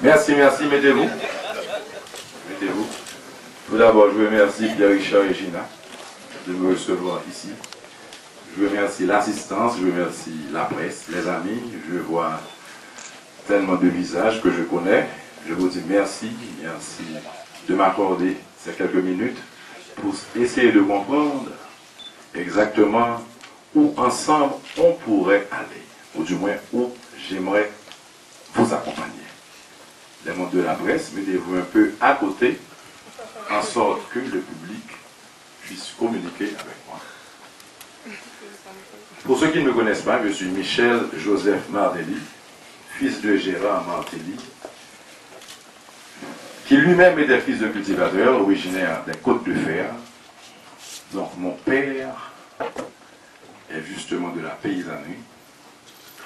Merci, merci, mettez-vous. Mettez-vous. Tout d'abord, je remercie Pierre-Richard et Gina de me recevoir ici. Je remercie l'assistance, je remercie la presse, les amis. Je vois tellement de visages que je connais. Je vous dis merci, merci de m'accorder ces quelques minutes pour essayer de comprendre exactement où ensemble on pourrait aller, ou du moins où j'aimerais vous accompagner. Les mondes de la presse, mettez-vous un peu à côté, en sorte que le public puisse communiquer avec moi. Pour ceux qui ne me connaissent pas, je suis Michel Joseph Martelly, fils de Gérard Martelly, qui lui-même était fils de cultivateur, originaire des Côtes de Fer. Donc mon père est justement de la paysannerie.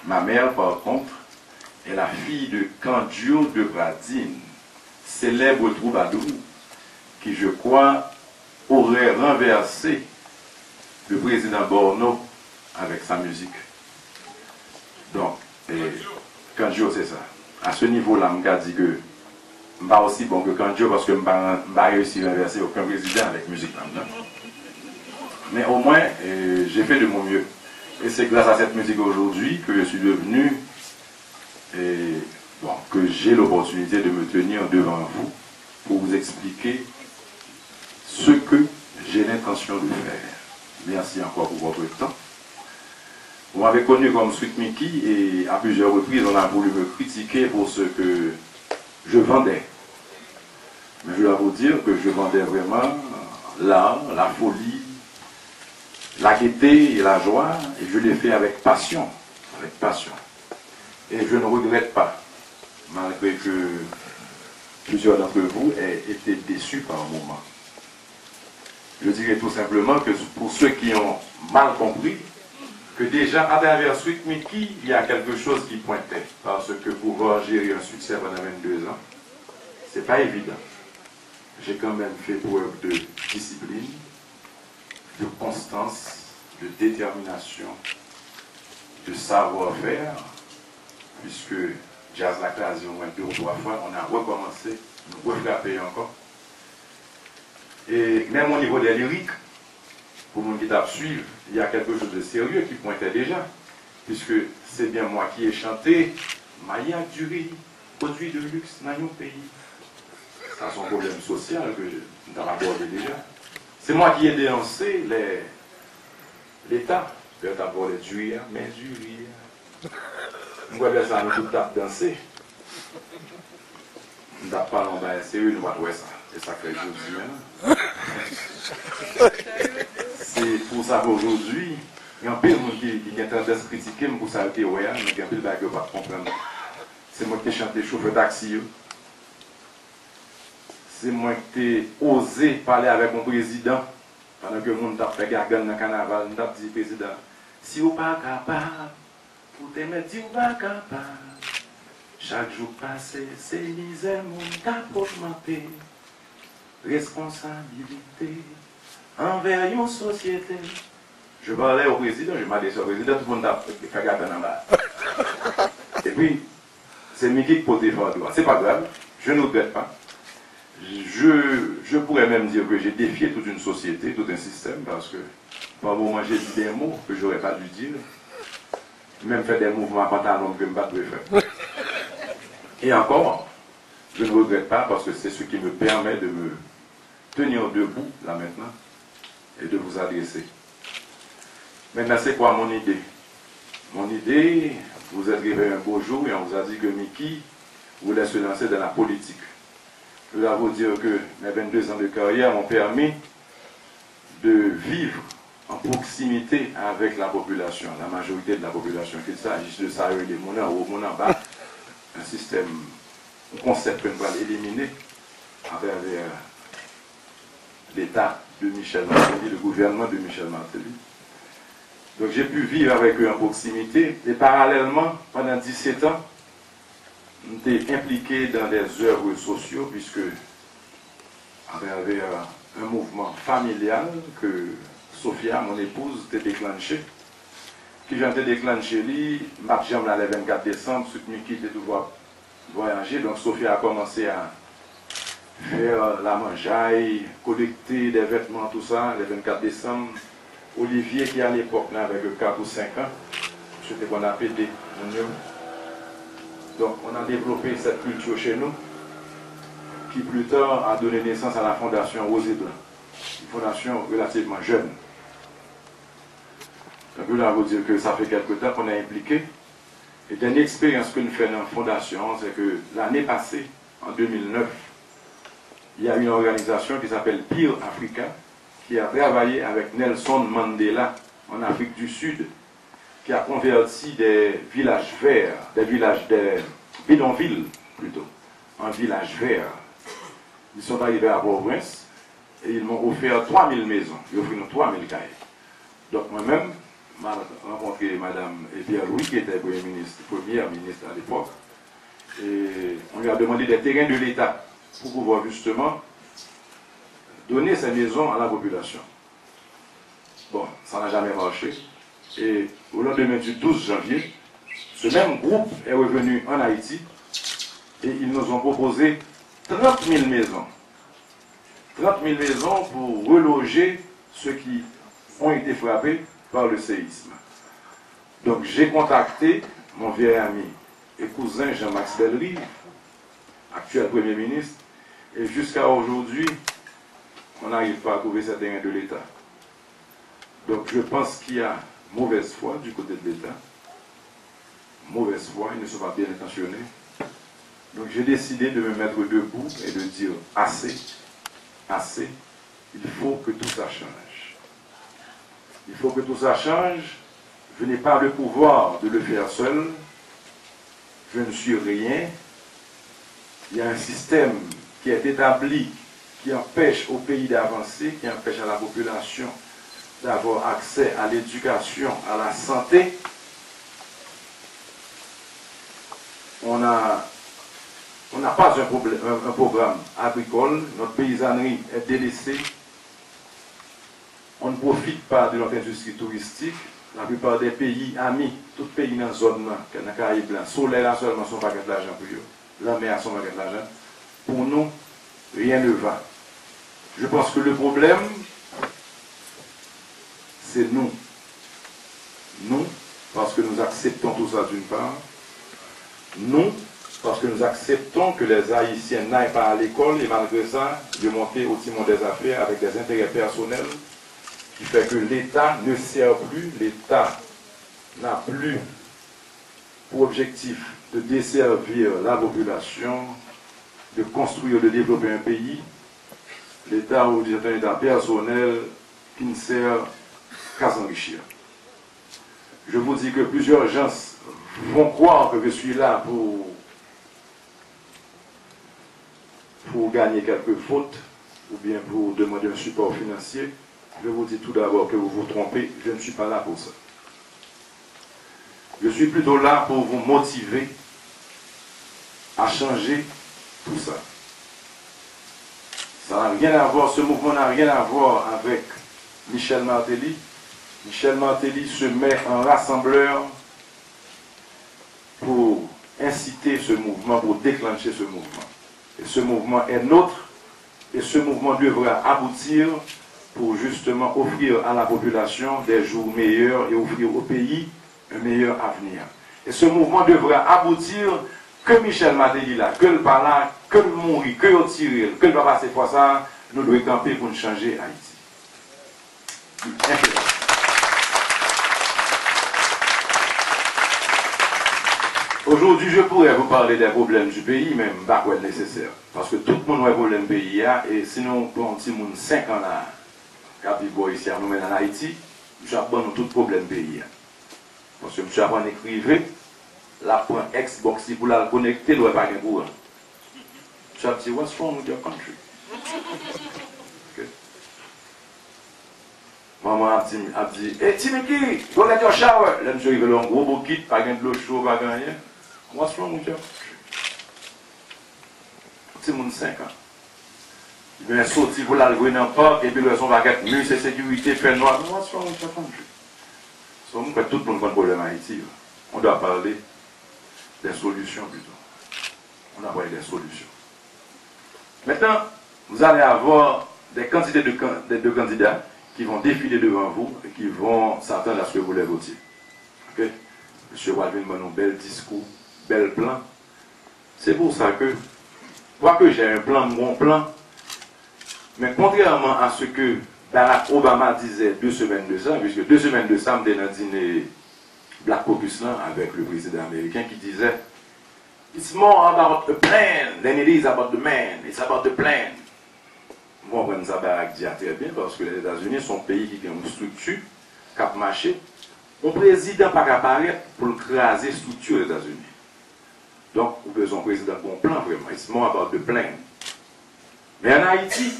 Ma mère, par contre, est la fille de Candio de Bradine, célèbre troubadour, qui, je crois, aurait renversé le président Borno avec sa musique. Donc, Candio, c'est ça. À ce niveau-là, je me dis que je ne suis pas aussi bon que Candio parce que je n'ai pas réussi à renverser aucun président avec musique maintenant. Mais au moins, j'ai fait de mon mieux. Et c'est grâce à cette musique aujourd'hui que je suis devenu et bon, que j'ai l'opportunité de me tenir devant vous pour vous expliquer ce que j'ai l'intention de faire. Merci encore pour votre temps. Vous m'avez connu comme Sweet Mickey et à plusieurs reprises on a voulu me critiquer pour ce que je vendais. Mais je dois vous dire que je vendais vraiment l'art, la folie, la gaieté et la joie, et je l'ai fait avec passion, avec passion. Et je ne regrette pas, malgré que plusieurs d'entre vous aient été déçus par un moment. Je dirais tout simplement que pour ceux qui ont mal compris, que déjà à travers Sweet Mickey, il y a quelque chose qui pointait. Parce que pouvoir gérer un succès pendant 22 ans, c'est pas évident. J'ai quand même fait preuve de discipline, de constance, de détermination, de savoir-faire, puisque Jazz la classe, au moins 2 ou 3 fois, on a recommencé, nous refrappé encore. Et même au niveau des lyriques, pour mon qui t'a suivre, il y a quelque chose de sérieux qui pointait déjà, puisque c'est bien moi qui ai chanté Maya du riz, produit de luxe dans nos pays. Ça, c'est un problème social que nous avons abordé déjà. C'est moi qui ai dénoncé l'État Père t'a volé du rire, mais du rire. On va dire ça, nous tout tape danser. On tape pas en bas, c'est eux, nous va voir ça. C'est ça que je dis maintenant. C'est pour ça qu'aujourd'hui, il y a un peu de monde qui a tendance à critiquer pour ça que ouais, mais il y a un peu de bague qui ne va pas comprendre. C'est moi qui ai chanté chauffeur taxi. C'est moi qui ai osé parler avec mon président. Pendant que le monde a fait gargane dans le carnaval, on a dit président, si vous pas capable, vous t'aimez dire vous pas capable. Chaque jour passé, c'est misère, mon cap augmenté. Responsabilité envers une société. Je parlais au président, je m'adressais au président, tout le monde a fait gargane en bas. Et puis, c'est Mickey qui pose des fois. C'est pas grave, je ne regrette pas. Je pourrais même dire que j'ai défié toute une société, tout un système, parce que par moment j'ai dit des mots que j'aurais pas dû dire, même fait des mouvements pantalons que je ne pas faire. Et encore, je ne regrette pas parce que c'est ce qui me permet de me tenir debout là maintenant et de vous adresser. Maintenant, c'est quoi mon idée? Mon idée, vous êtes arrivé un beau jour et on vous a dit que Mickey voulait se lancer dans la politique. Je dois vous dire que mes 22 ans de carrière m'ont permis de vivre en proximité avec la population, la majorité de la population, qu'il s'agisse de ça, des moulins ou mon en bas, un système, un concept que nous allons éliminer à travers l'État de Michel Martelly, le gouvernement de Michel Martelly. Donc j'ai pu vivre avec eux en proximité et parallèlement, pendant 17 ans, j'étais impliqué dans des œuvres sociaux puisque à travers un mouvement familial que Sophia, mon épouse, a déclenché. Qui j'ai déclenché, ma jambe le 24 décembre, ce qui était toujours voyager. Donc Sophia a commencé à faire la mangeaille, collecter des vêtements, tout ça, le 24 décembre. Olivier, qui à l'époque, avec 4 ou 5 ans, c'était qu'on a pété. Donc on a développé cette culture chez nous, qui plus tard a donné naissance à la fondation Rosé Blanc, une fondation relativement jeune. Donc je dois vous dire que ça fait quelque temps qu'on est impliqué. Et une expérience que nous faisons dans la fondation, c'est que l'année passée, en 2009, il y a une organisation qui s'appelle Peer Africa, qui a travaillé avec Nelson Mandela en Afrique du Sud, qui a converti des villages verts, des bidonvilles plutôt, en villages verts. Ils sont arrivés à Port-au-Prince et ils m'ont offert 3000 maisons. Ils ont offert 3000 cahiers. Donc moi-même, j'ai rencontré Mme Pierre-Louis, qui était première ministre à l'époque, et on lui a demandé des terrains de l'État pour pouvoir justement donner ces maisons à la population. Bon, ça n'a jamais marché. Et au lendemain du 12 janvier, ce même groupe est revenu en Haïti et ils nous ont proposé 30 000 maisons. 30 000 maisons pour reloger ceux qui ont été frappés par le séisme. Donc j'ai contacté mon vieil ami et cousin Jean-Max Bellerive, actuel Premier ministre, et jusqu'à aujourd'hui, on n'arrive pas à trouver ces terrains de l'État. Donc je pense qu'il y a mauvaise foi du côté de l'État. Mauvaise foi, ils ne sont pas bien intentionnés. Donc j'ai décidé de me mettre debout et de dire assez, assez, il faut que tout ça change. Il faut que tout ça change. Je n'ai pas le pouvoir de le faire seul. Je ne suis rien. Il y a un système qui est établi, qui empêche au pays d'avancer, qui empêche à la population d'avoir accès à l'éducation, à la santé. On n'a pas un programme agricole, notre paysannerie est délaissée. On ne profite pas de notre industrie touristique. La plupart des pays amis, tous les pays dans la zone, dans les Caraïbes, le soleil là seulement sont pas de l'argent pour eux. La mer sont pas de l'argent. Pour nous, rien ne va. Je pense que le problème, c'est nous. Nous, parce que nous acceptons tout ça d'une part. Nous, parce que nous acceptons que les Haïtiens n'aillent pas à l'école et malgré ça, de monter au timon des affaires avec des intérêts personnels qui fait que l'État ne sert plus, l'État n'a plus pour objectif de desservir la population, de construire, de développer un pays. L'État est un État personnel qui ne sert qu'à s'enrichir. Je vous dis que plusieurs gens vont croire que je suis là pour gagner quelques fautes ou bien pour demander un support financier. Je vous dis tout d'abord que vous vous trompez, je ne suis pas là pour ça. Je suis plutôt là pour vous motiver à changer tout ça. Ça n'a rien à voir, ce mouvement n'a rien à voir avec Michel Martelly. Michel Martelly se met en rassembleur pour inciter ce mouvement, pour déclencher ce mouvement. Et ce mouvement est nôtre, et ce mouvement devra aboutir pour justement offrir à la population des jours meilleurs et offrir au pays un meilleur avenir. Et ce mouvement devra aboutir que Michel Martelly là, que le par là, que le mourir, que le tirer, que le va passer pour ça, nous devons camper pour nous changer Haïti. Aujourd'hui, je pourrais vous parler des problèmes du pays, même pas quoi nécessaire. Parce que tout le monde a un problème du pays, et sinon, pour un petit monde 5 ans là, quand ici à nous mettre en Haïti, je abonne tout problème du pays. Parce que je apprends à écrire, la point Xbox pour la connecter, nous n'avons pas de courant. Je dis, what's wrong with your country? Okay. Maman a dit, hey Timiki, go get your shower. Là, je suis arrivé un gros bouquet, pas de l'eau chaude, pas de rien. What's wrong with your country? C'est mon 5 ans. Il vient sortir pour l'aller dans le parc, et puis le son baguette, mieux c'est sécurité, fait noir. What's wrong with your country? Donc, tout le monde a un problème à Haïti. On doit parler des solutions plutôt. On doit parler des solutions. Maintenant, vous allez avoir des quantités de candidats qui vont défiler devant vous et qui vont s'attendre à ce que vous les votiez. Okay? M. Walvin m'a un bel discours, bel plan. C'est pour ça que, quoique j'ai un plan, mon plan, mais contrairement à ce que Barack Obama disait 2 semaines de ça, puisque 2 semaines de ça, on était dans un dîner Black Caucus là, avec le président américain qui disait It's more about the plan than it is about the man. It's about the plan. Moi, on ça Barack dit très bien parce que les États-Unis sont un pays qui a une structure, qui a marché. Un président pas apparaître pour craser la structure des États-Unis. Donc, vous besoin d'un président bon plan vraiment. It's more about the plan. Mais en Haïti,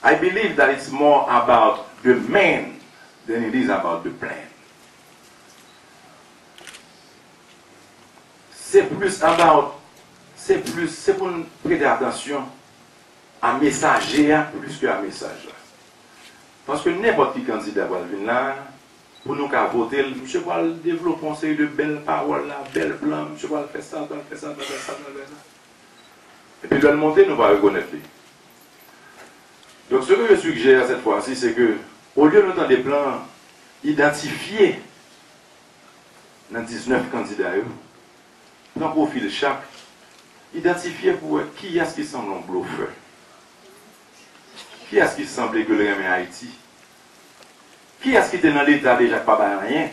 I believe that it's more about the man than it is about the plan. C'est pour nous prêter attention à messager plus qu'à message. Parce que n'importe qui candidat va venir là, pour nous voter, M. va développer une série de belles paroles, belles plans, M. va faire ça, faire ça, faire ça. Et puis, le monter, nous va reconnaître. Donc, ce que je suggère cette fois-ci, c'est que, au lieu de nous des plans identifiés dans 19 candidats, prends profil chaque, identifier pour qui est-ce qui semble un bluffeur. Qui est-ce qui semblait que le remet Haïti? Qui est-ce qui était dans l'État déjà pas rien?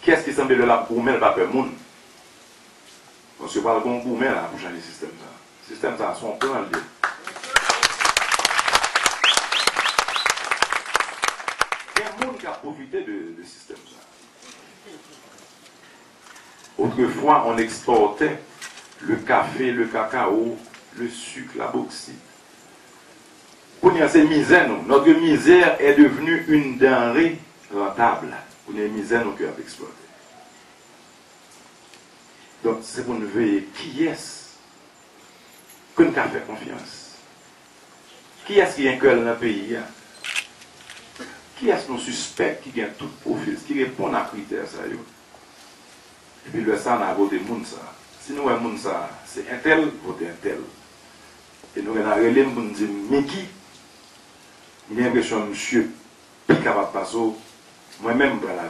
Qui est-ce qui semblait de la bourmelle pas peur monde? Parce que pas le bon bourmelle là pour changer le système. Le système ça son plan lié. Il y a un monde qui a profité de système ça. Autrefois, on exportait le café, le cacao, le sucre, la bauxite. Pour nous, c'est misère. Notre misère est devenue une denrée rentable. Pour nous, misère, nous pouvons exploiter. Donc, c'est pour nous veiller qui est-ce que nous avons fait confiance. Qui est-ce qui a un cœur dans le pays? Qui est-ce qu'on suspecte qui a tout profil, qui répond à critères ça? Et puis le sang a voté moun ça. Si nous avons moun ça, c'est un tel, voter un tel. Et nous avons relé pour nous dire, mais qui? J'ai l'impression que monsieur, plus capable de passer, moi-même, je vais la